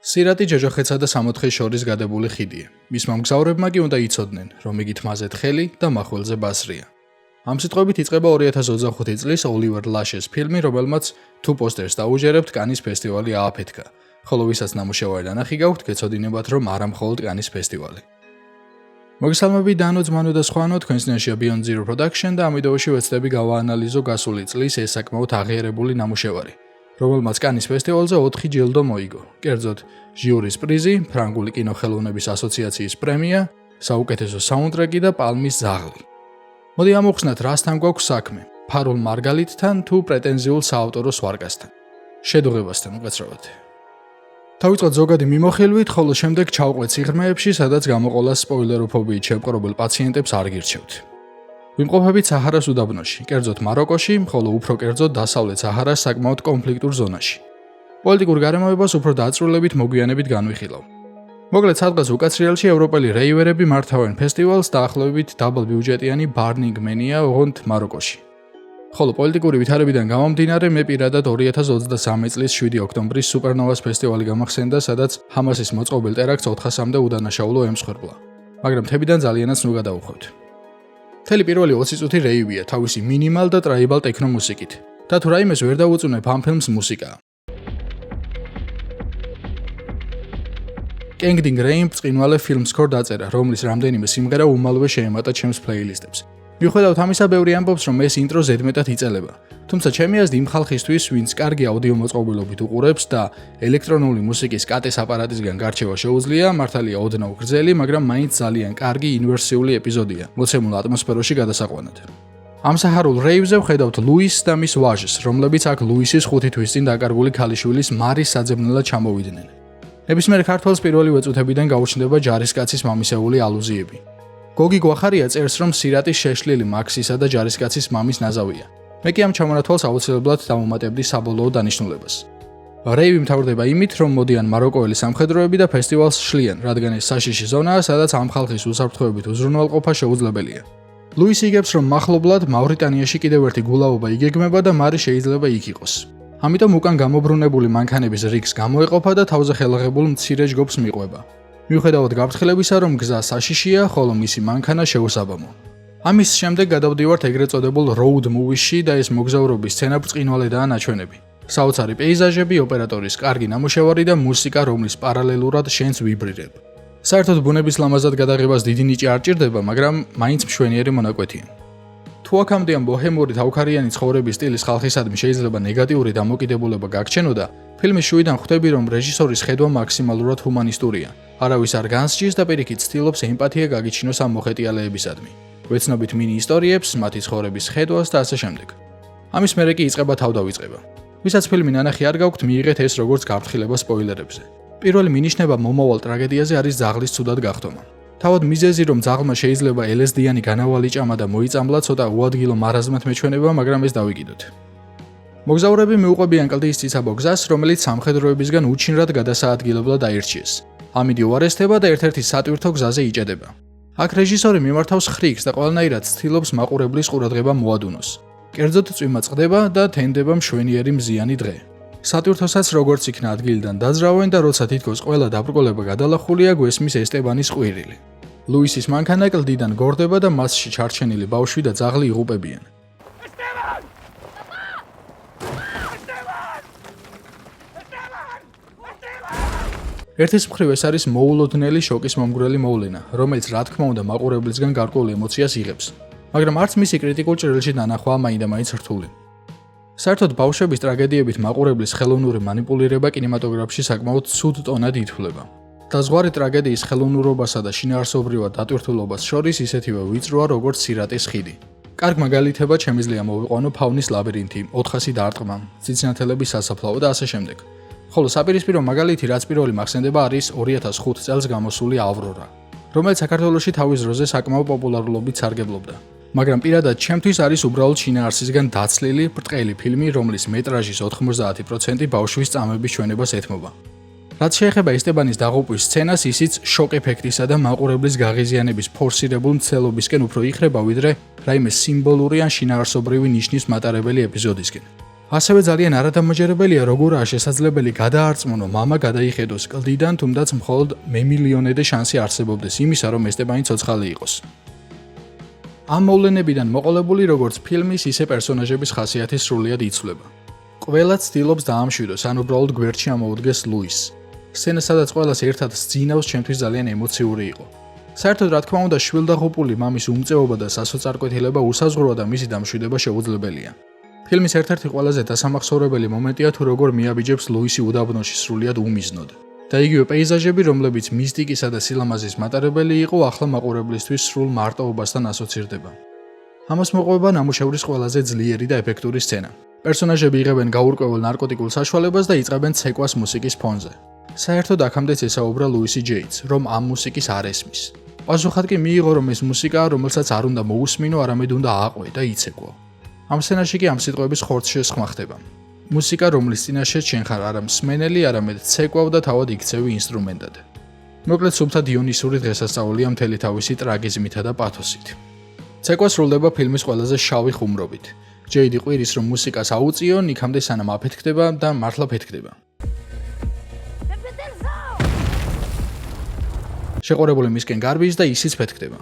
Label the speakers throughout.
Speaker 1: სირატი ჯოჯოხეთსა და სამოთხეს შორის გადებული ხიდია. მისმა მგზავრებმა კი უნდა იცოდნენ, რომ იგი თმაზე თხელი და მახველზე ბასრია. ამ სიტყვებით იწყება 2025 წლის ოლივერ ლაშეს ფილმი, რომელმაც თუ პოსტერს დაუჯერებთ, კანის ფესტივალი ააფეთქა. ხოლო ვისაც ნამუშევარი ნანახი გაქვთ, გეცოდინებათ, რომ არა მხოლოდ კანის ფესტივალი. მოგესალმები დანო ძმანო და სხვანო, თქვენ წინაშეა Beyond Zero Production და ამ ვიდეოში ვეცდები გავაანალიზო გასული წლის ეს საკმაოდ აღიარებული ნამუშევარი, რომელმაც კანის ფესტივალზე 4 ჯილდო მოიგო. კერძოდ, ჟიურის პრიზი, ფრანგული კინოხელოვნების ასოციაციის პრემია, საუკეთესო საუნდტრეკი და პალმის ძაღლი. მოდი ამოვხსნათ, რასთან გვაქვს საქმე: ფარულ მარგალიტთან თუ პრეტენზიულ საავტორო სვარგასთან. შედუღებასთან უკაცრავად. თავიწყოთ ზოგადი მიმოხილვით, ხოლო შემდეგ ჩავყვეთ სიღრმეებში, სადაც გამოყოლა სპოილეროფობიით შემპყრობილ პაციენტებს არ გირჩევთ. ვიმყოფებით საჰარას უდაბნოში, კერძოდ მაროკოში, ხოლო უფრო კერძოდ დასავლეთ საჰარას საკმაოდ კონფლიქტურ ზონაში. პოლიტიკურ გარემოებას უფრო დაწვრილებით მოგვიანებით განვიხილავ. მოკლედ, სადღაც უკაცრიელში ევროპელი რეივერები მართავენ ფესტივალს დაახლოებით დაბალბიუჯეტიანი Burning Man-ია ოღონდ მაროკოში. ხოლო პოლიტიკური ვითარებიდან გამომდინარე, მე პირადად 2023 წლის 7 ოქტომბრის სუპერნოვას ფესტივალი გამახსენდა, სადაც ჰამასის მოწყობილ ტერაქტს 400-მდე udანაშაულო ემსხვერპლა. მაგრამ თებიდან ძალიანაც ნუ გადავუხვევთ. მთელი პირველი 20 წუთი რეივია თავისი მინიმალ და ტრაიბალ ტექნო მუსიკით. და თუ რაიმეს ვერ დავუწუნებ, ამ ფილმს მუსიკაა. კენგდინგ რეიმ ბრწყინვალე ფილმსკორ დაწერა, რომლის რამდენიმე სიმღერა უმალვე შეემატა ჩემს პლეილისტებს. მიუხედავად ამისა, ბევრი ამბობს, რომ ეს ინტრო ზედმეტად იწელება. თუმცა ჩემი აზრით იმ ხალხისთვის, ვინც კარგი აუდიო მოწყობილობით უყურებს და ელექტრონული მუსიკის კატეს აპარატისგან გარჩევა შეუძლია, მართალია ოდნავ გრძელი, მაგრამ მაინც ძალიან კარგი ინვერსიული ეპიზოდია, მოცემულ ატმოსფეროში გადასაყვანად. ამ საჰარულ რეივზე ვხედავთ ლუის და მის ვაჟს, რომლებიც აქ ლუისის 5 თვის წინ დაკარგული ქალიშვილის მარის საძებნელად ჩამოვიდნენ. ნებისმიერ ქართველს პირველი წუთებიდან გაუჩნდება ჯარისკაცის მამისეული ალუზიები. გოგი გვახარია წერს, რომ სირატის შეშლილი მაქსისა და ჯარისკაცის მამის ნაზავია. მე კი ამ ჩამონათვალს აუცილებლად დავუმატებდი საბოლოო დანიშნულებას. რეივი მთავრდება იმით, რომ მოდიან მაროკოელი სამხედროები და ფესტივალს შლიან, რადგან ეს საშიში ზონაა, სადაც ამ ხალხის უსაფრთხოებით უზრუნველყოფა შეუძლებელია. ლუისი იგებს, რომ მახლობლად მავრიტანიაში კიდევ ერთი გულაობა იგეგმება და მარი შეიძლება იქ იყოს. ამიტომ უკან გამობრუნებული მანქანების რიგს გამოეყოფა და თავზე ხელაღებულ მცირე ჯგუფს მიყვება. მიუხედავად გაფრთხილებისა, რომ გზა საშიშია, ხოლო მისი მანქანა შეუსაბამო. ამის შემდეგ გადავდივართ ეგრეთ წოდებულ road movie-ში და ეს მოგზაურობის სცენა ბრწყინვალედაა ნაჩვენები. საოცარი პეიზაჟები, ოპერატორის კარგი ნამუშევარი და მუსიკა, რომლის პარალელურად შენს ვიბრირებ. საერთოდ ბუნების ლამაზად გადაღებას დიდი ნიჭი არ ჭირდება, მაგრამ მაინც მშვენიერი მონაკვეთია. თუ აქამდე ამ ბოჰემური თავქარიანი ცხოვრების სტილის ხალხისადმი შეიძლება ნეგატიური დამოკიდებულება გაგჩენოდა, ფილმის შუიდან ხვდები, რომ რეჟისორის ხედვა მაქსიმალურად ჰუმანისტურია. არავის არ განსჯის და პირიქით ცდილობს ემპათია გაგიჩინოს ამ მოხეტიალეებისადმი. ვეცნობით მინი ისტორიებს, მათი ცხოვრების ხედვას და ასე შემდეგ. ამის მერე კი იწყება თავდავიწყება. ვისაც ფილმი ნანახი არ გაქვთ, მიიღეთ ეს როგორც გაფრთხილება სპოილერებზე. პირველი მინიშნება მომავალ ტრაგედიაზე არის ძაღლის ცუდად გახდომა. თავად მიზეზი, რომ ძაღლმა შეიძლება LSD-იანი განავალი ჭამა და მოიწამლა, ცოტა უადგილო მარაზმად მეჩვენება, მაგრამ ეს დავიგიდოთ. მოგზაურები მიუყვებიან კლდის ციცაბო გზას, რომელიც სამხედროებისგან უჩინრად გადასაადგილებლად აირჩიეს. ამინდი უარესდება და ერთ-ერთი სატვირთო გზაზე იჭედება. აქ რეჟისორი მიმართავს ხრიქს და ყველანაირად ცდილობს მაყურებლის ყურადღება მოადუნოს. კერძოდ წვიმა წყდება და თენდება მშვენიერი მზიანი დღე. სატვირთოსაც როგორც იქნა ადგილიდან დაძრავენ და როცა თითქოს ყველა დაბრკოლება გადალახულია, გვესმის ესტებანის ყვირილი. ლუისის მანქანა კლდიდან გორდება და მასში ჩარჩენილი ბავშვი და ძაღლი იღუპებიან. ერთის მხრივ ეს არის მოულოდნელი შოკის მომგვრელი მოვლენა, რომელიც რა თქმა უნდა მაყურებლისგან გარკვეულ ემოციას იღებს, მაგრამ არც მისი კრიტიკულ ჭრილში დანახვა მაინდა-მაინც რთული. საერთოდ ბავშვების ტრაგედიებით მაყურებლის ხელოვნური მანიპულირება კინემატოგრაფში საკმაოდ ცუდ ტონად ითვლება. და ზღვარი ტრაგედიის ხელოვნურობასა და შინაარსობრივად დატვირთულობას შორის ისეთივე ვიწროა, როგორც სირატის ხიდი. კარგ მაგალითებად შემიძლია მოვიყვანო ფავნის ლაბირინთი, 400 დარტყმა, ციცინათელების სასაფლაო და ასე შემდეგ. ხოლო საპირისპირო მაგალითი, რაც პირველი მახსენდება, არის 2005 წელს გამოსული ავრორა, რომელიც საქართველოში თავის დროზე საკმაოდ პოპულარულობით სარგებლობდა. მაგრამ პირადად ჩემთვის არის უბრალოდ შინაარსისგან დაცლილი, ბრტყელი ფილმი, რომლის მეტრაჟის 90% ბავშვის წამების ჩვენებას ეთმობა. რაც შეეხება ესტებანის დაღუპვის სცენას, ისიც შოკ ეფექტისა და მაყურებლის გაღიზიანების ფორსირებულ მცდელობისკენ უფრო იხრება, ვიდრე რაიმე სიმბოლური ან შინაარსობრივი ნიშნის მატარებელი ეპიზოდისკენ. ასევე ძალიან არადამაჯერებელია, როგორაა შესაძლებელი გადაარწმუნო მამა გადაიხედოს კლდიდან, თუმდაც მხოლოდ მემილიონედე შანსი არსებობდეს იმისა, რომ ესტებანი ცოცხალი იყოს. ამ მოვლენებიდან მოყოლებული როგორც ფილმის, ისე პერსონაჟების ხასიათი სრულიად იცვლება. ყველა ცდილობს დაამშვიდოს, ან უბრალოდ გვერდში ამოუდგეს ლუისს. სცენა, სადაც ყველას ერთად სძინავს, ჩემთვის ძალიან ემოციური იყო. საერთოდ, რა თქმა უნდა, შვილდაღუპული მამის უმწეობა და სასოწარკვეთილება უსაზღვროა და მისი დამშვიდება შეუძლებელია. ფილმის ერთ-ერთი ყველაზე დასამახსოვრებელი მომენტია თუ როგორ მიაბიჯებს ლუისი უდაბნოში სრულიად უმიზნოდ. და იგივე პეიზაჟები, რომლებიც მისტიკისა და სილამაზის მატარებელი იყო, ახლა მაყურებლისთვის სრულ მარტოობასთან ასოცირდება. ამას მოყვება ნამუშევრის ყველაზე ძლიერი და ეფექტური სცენა. პერსონაჟები იღებენ გაურკვეველ ნარკოტიკულ საშუალებას და იწყებენ ცეკვას მუსიკის ფონზე. საერთოდ აქამდეც ესაუბრა ლუისი ჯეიტს, რომ ამ მუსიკის არ ესმის. პასუხად კი მიიღო, რომ ეს მუსიკაა, რომელსაც არ უნდა მოусმინო, არამედ უნდა აყვე და იცეკვო. ამ სცენაში კი ამ სიტყვების ხორცშესხმა ხდება. მუსიკა, რომლის წინაშე ჩვენ ხარ არა მსმენელი, არამედ ცეკვავ და თავად იქცევი ინსტრუმენტად. მოკლედ, სუფთა დიონისური დღესასწაულია მთელი თავისი ტრაგიზმითა და პათოსით. ცეკვა სრულდება ფილმის ყველაზე შავი ხუმრობით. ჯეიდი ყვირის, რომ მუსიკას აუწიონ, იქამდე სანამ აფეთქდება და მართლა ფეთქდება. შეყურებული მისკენ გარბის და ისიც ფეთქდება.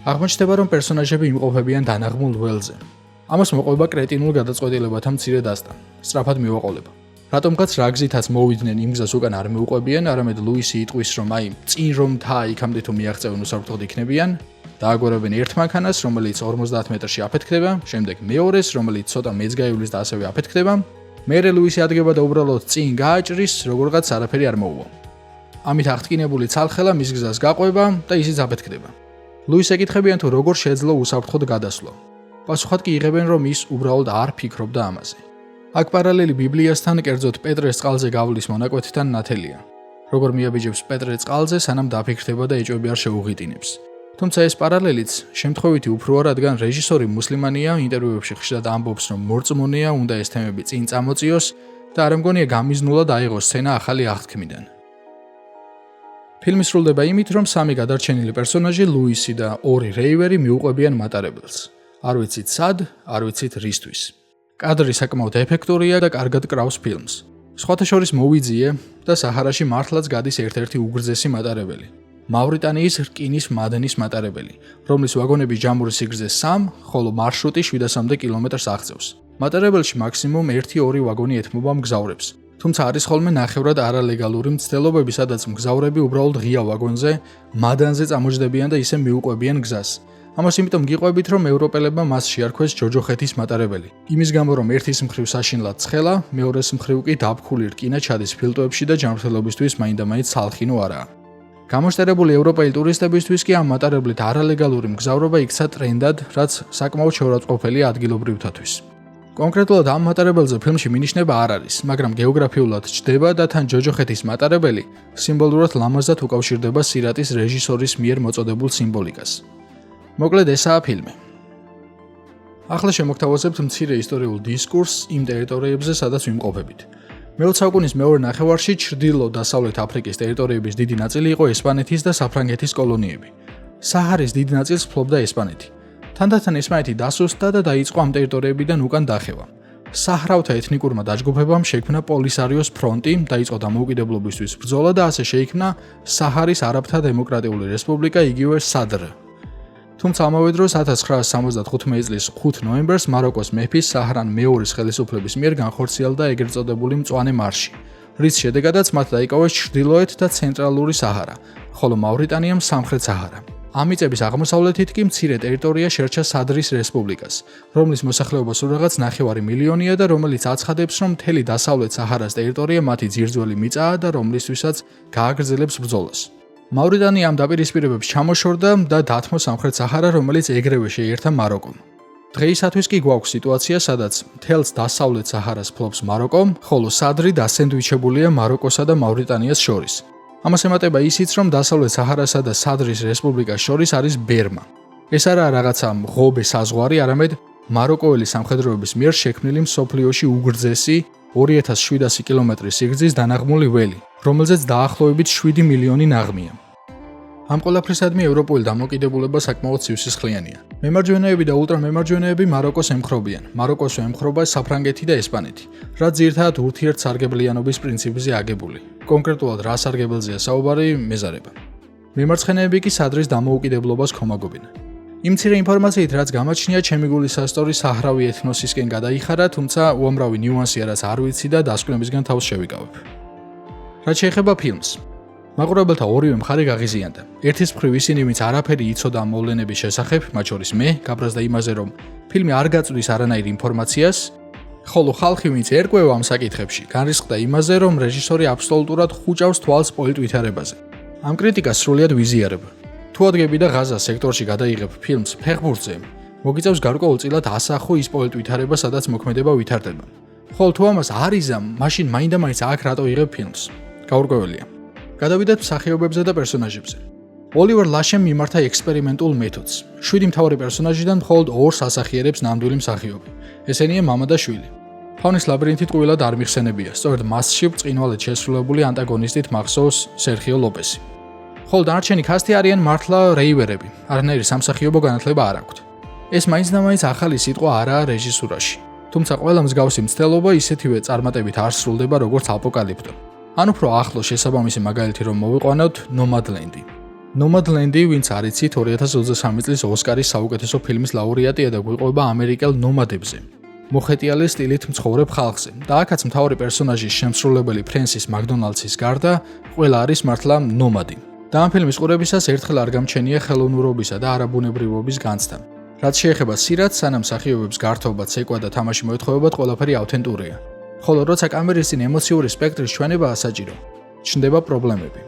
Speaker 1: აღმოჩნდება, რომ პერსონაჟები იმყოფებიან დანაღმულ ველზე. ამას მოყვება კრეტინულ გადაწყვეტილებათა მცირე დასტა. სწრაფად მივაყოლებ. რატომღაც რა გზითაც მოვიდნენ იმ გზას უკან არ მეუყვებიან, არამედ ლუისი იტყვის, რომ აი წინ რომ თა იქამდე თუ მიაღწევენ უსაფრთხოდ იქნებიან, დააგორებენ ერთ მანქანას, რომელიც 50 მეტრში აფეთქდება, შემდეგ მეორეს, რომელიც ცოტა მეც გაივლის და ასევე აფეთქდება, მერე ლუისი ადგება და უბრალოდ წინ გააჭრის, როგორღაც არაფერი არ მოუვა. ამით აღტკინებული ცალხელა მის გზას გაყვება და ისიც აფეთქდება. ლუისს ეკითხებიან თუ როგორ შეძლო უსაფრთხოდ გადასვლა. პასუხად კი იღებენ, რომ ის უბრალოდ არ ფიქრობდა ამაზე. აქ პარალელი ბიბლიასთან, კერძოდ პეტრეს წყალზე გავლის მონაკვეთთან ნათელია. როგორ მიაბიჯებს პეტრე წყალზე, სანამ დაფიქრდება და ეჭვები არ შეუღიტინებს. თუმცა ეს პარალელიც შემთხვევითი უფროა, რადგან რეჟისორი მუსლიმანია, ინტერვიუებში ხშირად ამბობს, რომ მორწმუნეა, უნდა ეს თემები წინ წამოწიოს და არ მგონია გამიზნულად აიღოს სცენა ახალი აღთქმიდან. ფილმი სრულდება იმით, რომ სამი გადარჩენილი პერსონაჟი, ლუისი და ორი რეივერი მიუყვებიან მატარებელს. არ ვიცით სად, არ ვიცით რისთვის. კადრი საკმაოდ ეფექტურია და კარგად კრავს ფილმს. სხვათა შორის მოვიძიე და საჰარაში მართლაც გადის ერთ-ერთი უგრძესი მატარებელი. მავრიტანიის რკინის მადნის მატარებელი, რომლის ვაგონების ჯამური სიგრძე 3, ხოლო მარშრუტი 700 კილომეტრს აღწევს. მატარებელში მაქსიმუმ 1-2 ვაგონი ეთმობა მგზავრებს. თუმცა არის ხოლმე ნახევრად არალეგალური მცდელობები, სადაც მგზავრები უბრალოდ ღია ვაგონზე, მადანზე წამოჯდებიან და ისე მიუყვებიან გზას. ამას იმიტომ გიყვებით, რომ ევროპელებმა მას შეარქვეს ჯოჯოხეთის მატარებელი. იმის გამო, რომ ერთის მხრივ საშინლად ცხელა, მეორეს მხრივ კი დაბქული რკინა ჩადის ფილტვებში და ჯანმრთელობისთვის მაინდამაინც სალხინო არაა. გამოსტერებული ევროპელი ტურისტებისთვის კი ამ მატარებლით არალეგალური მგზავრობა იქცა ტრენდად, რაც საკმაოდ შეურაცხყოფელია ადგილობრივთათვის. კონკრეტულად ამ მატარებელზე ფილმში მინიშნება არ არის, მაგრამ გეოგრაფიულად ჩდება და თან ჯოჯოხეთის მატარებელი სიმბოლურად ლამაზად უკავშირდება სირატის რეჟისორის მიერ მოწოდებულ სიმბოლიკას. მოკლედ ესაა ფილმი. ახლა შემოგთავაზებთ მცირე ისტორიულ დისკურსს იმ ტერიტორიებზე, სადაც ვიმყოფებით. მე-20 საუკუნის მეორე ნახევარში ჩრდილო-დასავლეთ აფრიკის ტერიტორიების დიდი ნაწილი იყო ესპანეთის და საფრანგეთის კოლონიები. საჰარის დიდ ნაწილს ფლობდა ესპანეთი. თანდათან ესპანეთი დასუსტდა და დაიწყო ამ ტერიტორიებიდან უკან დახევა. საჰრავთა ეთნიკურმა დაჯგუფებამ შექმნა პოლისარიოს ფრონტი, დაიწყო დამოუკიდებლობისთვის ბრძოლა და ასე შეიქმნა საჰარის არაბთა დემოკრატიული რესპუბლიკა, იგივე სადრ. თუმცა ამავე დროს 1975 წლის 5 ნოემბერს მაროკოს მეფის საჰრან მეორის ხელისუფლების მიერ განხორციელდა ეგრეთ წოდებული მწვანე მარში, რის შედეგადაც მათ დაიკავეს ჩრდილოეთ და ცენტრალური საჰარა, ხოლო მავრიტანიამ სამხრეთ საჰარა. ამ მიწების აღმოსავლეთით კი მცირე ტერიტორია შერჩა სადრის რესპუბლიკას, რომლის მოსახლეობა სულ რაღაც 9 მილიონია და რომელიც აცხადებს, რომ მთელი დასავლეთ საჰარას ტერიტორია მათი ძირძველი მიწაა და რომლისთვისაც გააგრძელებს ბრძოლას. მავრიტანია ამ დაპირისპირებებს ჩამოშორდა და დათმო სამხრეთ საჰარა, რომელიც ეგრევე შეიერთა მაროკომ. დღეისათვის კი გვაქვს სიტუაცია, სადაც მთელს დასავლეთ საჰარას ფლობს მაროკო, ხოლო სადრი დასენდვიჩებულია მაროკოსა და მავრიტანიას შორის. ამას ემატება ისიც, რომ დასავლეთ საჰარასა და სადრის რესპუბლიკას შორის არის ბერმა. ეს არაა რაღაცა მღობე საზღვარი, არამედ მაროკოელი სამხედროების მიერ შექმნილი მსოფლიოში უგრძესი 2700 კილომეტრის სიგრძის დანაღმული ველი, რომელზეც დაახლოებით 7 მილიონი ნაღმია. ამ ყველაფრისადმი ევროპული დამოკიდებულება საკმაოდ სისხლიანია. მემარჯვენეები და ულტრამემარჯვენეები მაროკოს ემხრობიან. მაროკოს ემხრობა საფრანგეთი და ესპანეთი, რაც ძირითადად ურთიერთსარგებლიანობის პრინციპზე აგებული. კონკრეტულად რა სარგებელზეა საუბარი, მეზარება. მემარცხენეები კი სადრის დამოუკიდებლობას ხომაგობენ. იმ მცირე ინფორმაციით, რაც გამოჩნია, ჩემი გულის სასტორი საჰრავი ეთნოსისკენ გადაიხარა, თუმცა უამრავი ნიუანსია, რაც არ ვიცი და დასკვნებისგან თავს შევიკავებ. რაც შეეხება ფილმს, მაყურებელთა ორივე მხარე გაღიზიანდა. ერთის მხრივ ისინი, ვინც არაფერი იცოდა ამ მოვლენების შესახებ, მათ შორის მე, გაბრაზდა იმაზე, რომ ფილმი არ გაწვდის არანაირ ინფორმაციას, ხოლო ხალხი, ვინც ერკვევა ამ საკითხებში, განრისხდა იმაზე, რომ რეჟისორი აბსოლუტურად ხუჭავს თვალს სპოილ ტვიტერებაზე. ამ კრიტიკას სრულიად ვიზიარებ. თუ ადგები და ღაზა სექტორში გადაიღებ ფილმს ფეხბურთზე, მოგიწევს გარკვეულწილად ასახო ის სპოილ ტვიტერება, სადაც მოქმედება ვითარდება. ხოლო თუ ამას არ იზამ, მაშინ მაინდა-მაინც აქ რატო იღებ ფილმს? გაურკვეველია. გადავიდეთ მსახიობებზე და პერსონაჟებზე. ოლივერ ლაშემ მიმართა ექსპერიმენტულ მეთოდს. 7 მთავარი პერსონაჟიდან მხოლოდ 2-ს ასახიერებს ნამდვილი მსახიობი. ესენია მამა და შვილი. ფავნის ლაბირინთი ტყუილად არ მიხსენებია, სწორედ მასში ბრწყინვალედ შესრულებული ანტაგონისტით მახსოვს სერხიო ლოპესი. ხოლო დანარჩენი კასტი არიან მართლა რეივერები, არანაირი სამსახიობო განათლება არ აქვთ. ეს მაინც და მაინც ახალი სიტყვა არაა რეჟისურაში. თუმცა ყველა მსგავსი მცდელობა ისეთივე წარმატებით არ სრულდება, როგორც აპოკალიფტო. ან უფრო ახლო შესაბამისი მაგალითი რომ მოვიყვანოთ, ნომადლენდი. ნომადლენდი, ვინც არ იცით, 2023 წლის ოსკარის საუკეთესო ფილმის ლაურეატია და გვიყვება ამერიკელ ნომადებზე. მოხეტიალე სტილით მცხოვრებ ხალხზე და აქაც მთავარი პერსონაჟის შემსრულებელი ფრენსის მაკდონალდსის გარდა ყველა არის მართლა ნომადი. და ამ ფილმის ყურებისას ერთხელ არ გამჩენია ხელოვნურობისა და არაბუნებრივობის განცდა. რაც შეეხება სირათს, სანამ მსახიობებს გართობა, ცეკვა და თამაში მოეთხოვებათ, ყველაფერი ავთენტურია. ხოლო როცა კამერის წინ ემოციური სპექტრის ჩვენებაა საჭირო, ჩნდება პრობლემები.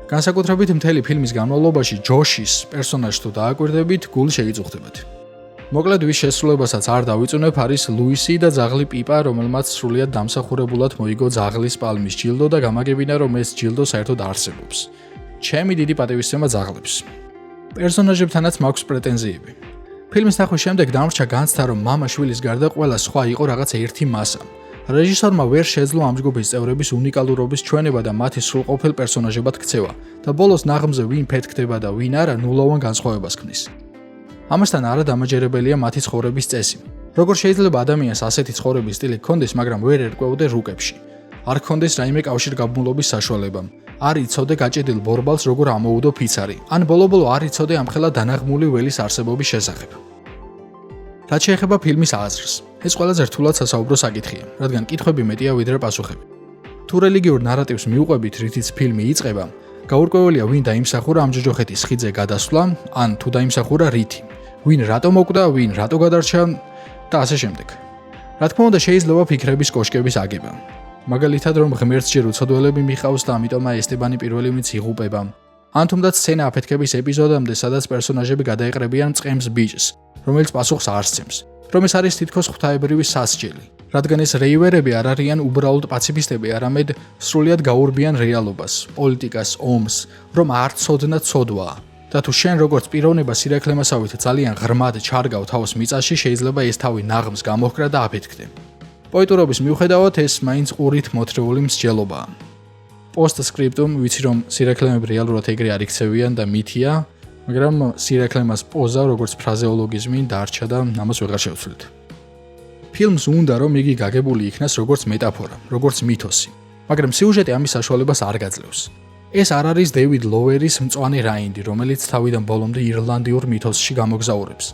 Speaker 1: განსაკუთრებით მთელი ფილმის განმავლობაში ჯოშის პერსონაჟს თუ დააკვირდებით, გული შეიწუხდებათ. მოკლედ ვის შესრულებასაც არ დავიწუნებ, არის ლუისი და ძაღლი პიპა, რომელმაც სრულიად დამსახურებულად მოიგო ძაღლის პალმის ჯილდო და გამაგებინა, რომ ეს ჯილდო საერთოდ არსებობს. ჩემი დიდი პატივისცემა ძაღლებს. პერსონაჟებთანაც მაქვს პრეტენზიები. ფილმის ნახვის შემდეგ დამრჩა განცდა, რომ მამა შვილის გარდა ყველა სხვა იყო რაღაც ერთი მასა. რეჟისორმა ვერ შეძლო ამ ჯგუფის წევრების უნიკალურობის ჩვენება და მათი სრულყოფილ პერსონაჟებად ქცევა და ბოლოს ნაღმზე ვინ ფეთქდება და ვინ არა ნულოვან განსხვავებას ქმნის. ამასთან არადამაჯერებელია მათი ცხოვრების წესი. როგორ შეიძლება ადამიანს ასეთი ცხოვრების სტილი ჰქონდეს, მაგრამ ვერ ერკვეოდე რუკებში. არ ჰქონდეს რაიმე კავშირგაბმულობის საშუალება. არ იცოდე გაჭედილ ბორბალს როგორ ამოუდო ფიცარი, ან ბოლო-ბოლო არ იცოდე ამხელა დანაღმული ველის არსებობის შესახებ. რაც შეეხება ფილმის აზრს, ეს ყველაზე რთულად სასაუბრო საკითხია, რადგან კითხვები მეტია ვიდრე პასუხები. თუ რელიგიურ ნარატივს მიუყვებით, რითიც ფილმი იწყება, გაურკვეველია ვინ დაიმსახურა ამ ჯოჯოხეთის ხიდზე გადასვლა, ან თუ დაიმსახურა რითი, ვინ რატო მოკვდა, ვინ რატო გადარჩა და ასე შემდეგ. რა თქმა უნდა, შეიძლება ფიქრების კოშკების აგება. მაგალითად, რომ ღმერთს ჯერ უცოდველები მიყავს და ამიტომაა ესტებანი პირველი ვინც იღუპება. ან თუნდაც სცენა აფეთქების ეპიზოდამდე, სადაც პერსონაჟები გადაეყრებიან წყემს ბიჭს, რომელიც პასუხს არ სცემს, რომ ეს არის თითქოს ღვთაებრივი სასჯელი, რადგან ეს რეივერები არ არიან უბრალოდ პაციფისტები, არამედ სრულიად გაურბიან რეალობას, პოლიტიკას, ომს, რომ არ ცოდნა ცოდვაა. და თუ შენ როგორც პიროვნება სირაქლემასავით ძალიან ღრმად ჩარგავ თავს მიწაში, შეიძლება ეს თავი ნაღმს გამოჰკრა და აფეთქდე. პოეტურობის მიუხედავად, ეს მაინც ყურით მოთრეული მსჯელობაა. პოსტსკრიპტუმ, ვიცი რომ სირაქლემები რეალურად ეგრე არ იქცევიან და მითია, მაგრამ სირაქლემას პოზა როგორც ფრაზეოლოგიზმი დარჩა და ამას ვეღარ შევცვლით. ფილმს უნდა რომ იგი გაგებული იქნას როგორც მეტაფორა, როგორც მითოსი, მაგრამ სიუჟეტი ამის საშუალებას არ გაძლევს. ეს არ არის დევიდ ლოვერის მწვანე რაინდი, რომელიც თავიდან ბოლომდე ირლანდიურ მითოსში გამოგზაურებს.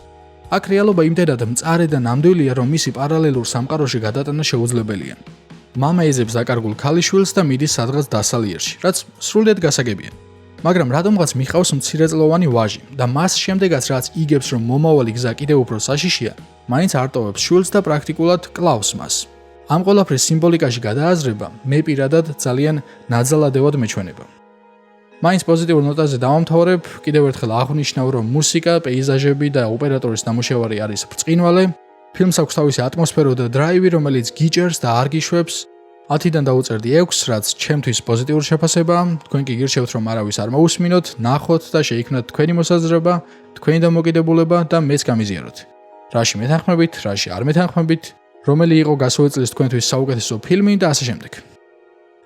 Speaker 1: აქ რეალობა იმდენად მწარე და ნამდვილია, რომ მისი პარალელურ სამყაროში გადატანა შეუძლებელია. მამა ეძებს დაკარგულ ქალიშვილს და მიდის სადღაც დასალიერში, რაც სრულიად გასაგებია. მაგრამ რატომღაც მიყავს მცირეწლოვანი ვაჟი და მას შემდეგაც რაც იგებს, რომ მომავალი გზა კიდევ უფრო საშიშია, მაინც არ ტოვებს შვილს და პრაქტიკულად კლავს მას. ამ ყველაფრის სიმბოლიკაში გადააზრება მე პირადად ძალიან ნაძალადევად მეჩვენება. მაინც პოზიტიურ ნოტაზე დავამთავრებ, კიდევ ერთხელ აღვნიშნავ, რომ მუსიკა, პეიზაჟები და ოპერატორის ნამუშევარი არის ბრწყინვალე, ფილმს აქვს თავისი ატმოსფერო და დრაივი, რომელიც გიჭერს და არ გიშვებს. 10-დან დავუწერდი 6, რაც ჩემთვის პოზიტიური შეფასებაა. თქვენ კი გირჩევთ, რომ არავის არ მოусმინოთ, ნახოთ და შეიქმნათ თქვენი მოსაზრება, თქვენი დამოკიდებულება და მეც გამიზიაროთ. რაში მეთანხმებით, რაში არ მეთანხმებით, რომელი იყო გასული წლის თქვენთვის საუკეთესო ფილმი და ასე შემდეგ.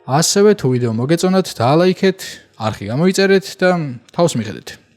Speaker 1: ასევე თუ ვიდეო მოგეწონათ, დაალაიქეთ, არხი გამოიწერეთ და თავს მიხედეთ.